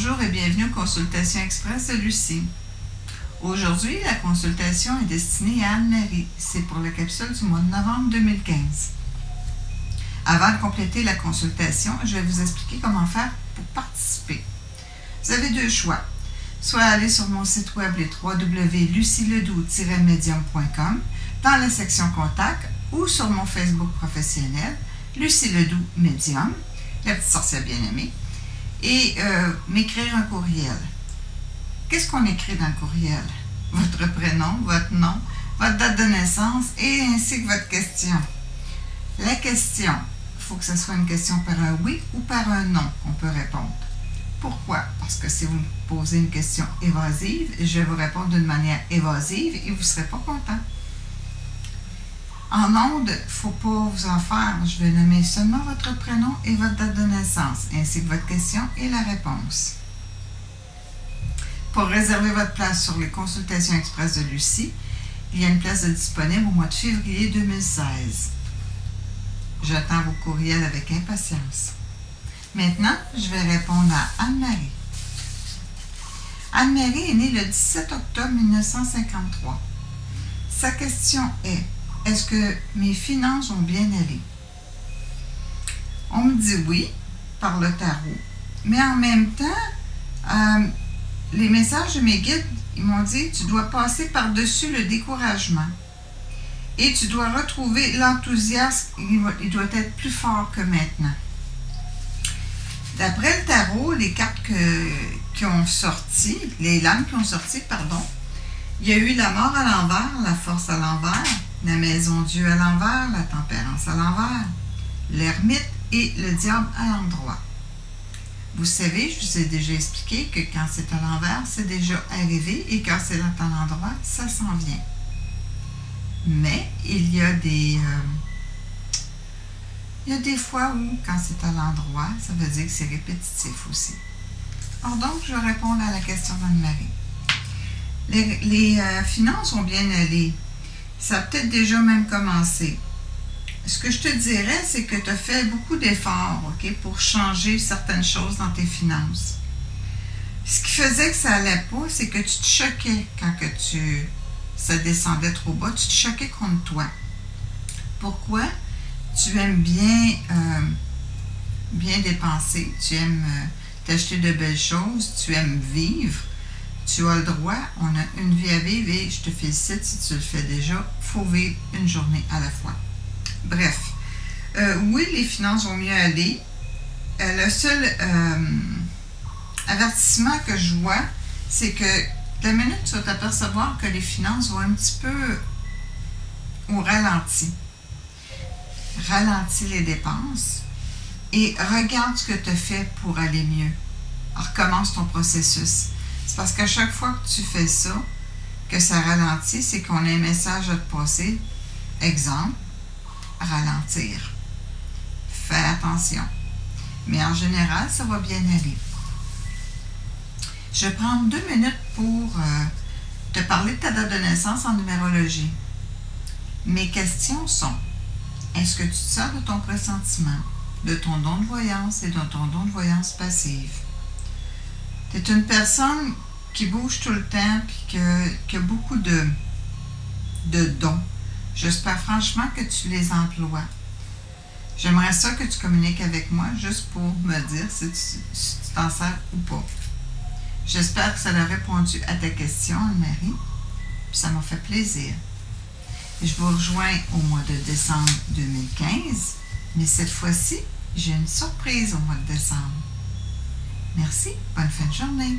Bonjour et bienvenue aux Consultations Express de Lucie. Aujourd'hui, la consultation est destinée à Anne-Marie. C'est pour la capsule du mois de novembre 2015. Avant de compléter la consultation, je vais vous expliquer comment faire pour participer. Vous avez deux choix. Soit aller sur mon site web les www.lucieledoux-medium.com dans la section Contact ou sur mon Facebook professionnel, Lucie Ledoux Medium, la petite sorcière bien-aimée, et m'écrire un courriel. Qu'est-ce qu'on écrit dans le courriel? Votre prénom, votre nom, votre date de naissance et ainsi que votre question. La question, il faut que ce soit une question par un oui ou par un non qu'on peut répondre. Pourquoi? Parce que si vous me posez une question évasive, je vais vous répondre d'une manière évasive et vous ne serez pas content. En ondes, il ne faut pas vous en faire. Je vais nommer seulement votre prénom et votre date de naissance, ainsi que votre question et la réponse. Pour réserver votre place sur les consultations express de Lucie, il y a une place de disponible au mois de février 2016. J'attends vos courriels avec impatience. Maintenant, je vais répondre à Anne-Marie. Anne-Marie est née le 17 octobre 1953. Sa question est: est-ce que mes finances ont bien allé? On me dit oui par le tarot, mais en même temps, les messages de mes guides, ils m'ont dit: tu dois passer par-dessus le découragement et tu dois retrouver l'enthousiasme, il doit être plus fort que maintenant. D'après le tarot, les cartes qui ont sorti, les lames qui ont sorti, pardon, il y a eu la mort à l'envers, la force à l'envers, la maison Dieu à l'envers, la tempérance à l'envers, l'ermite et le diable à l'endroit. Vous savez, je vous ai déjà expliqué que quand c'est à l'envers, c'est déjà arrivé et quand c'est à l'endroit, ça s'en vient. Mais il y a des fois où, quand c'est à l'endroit, ça veut dire que c'est répétitif aussi. Alors donc, je vais répondre à la question d'Anne-Marie. Les finances ont bien allé. Ça a peut-être déjà même commencé. Ce que je te dirais, c'est que tu as fait beaucoup d'efforts, OK, pour changer certaines choses dans tes finances. Ce qui faisait que ça n'allait pas, c'est que tu te choquais quand ça descendait trop bas. Tu te choquais contre toi. Pourquoi? Tu aimes bien dépenser, tu aimes t'acheter de belles choses, tu aimes vivre, tu as le droit, on a une vie à vivre et je te félicite si tu le fais déjà, il faut vivre une journée à la fois. Bref, oui, les finances vont mieux aller. Le seul avertissement que je vois, c'est que la minute tu vas t'apercevoir que les finances vont un petit peu au ralenti. Ralentis les dépenses et regarde ce que tu as fait pour aller mieux. Recommence ton processus. C'est parce qu'à chaque fois que tu fais ça, que ça ralentit, c'est qu'on a un message à te passer. Exemple, ralentir. Fais attention. Mais en général, ça va bien aller. Je vais prendre 2 minutes pour te parler de ta date de naissance en numérologie. Mes questions sont: est-ce que tu te sers de ton pressentiment, de ton don de voyance et de ton don de voyance passive? Tu es une personne qui bouge tout le temps et qui a beaucoup de dons. J'espère franchement que tu les emploies. J'aimerais ça que tu communiques avec moi juste pour me dire si tu t'en sers ou pas. J'espère que ça a répondu à ta question, Anne-Marie, puis ça m'a fait plaisir. Je vous rejoins au mois de décembre 2015, mais cette fois-ci, j'ai une surprise au mois de décembre. Merci, bonne fin de journée.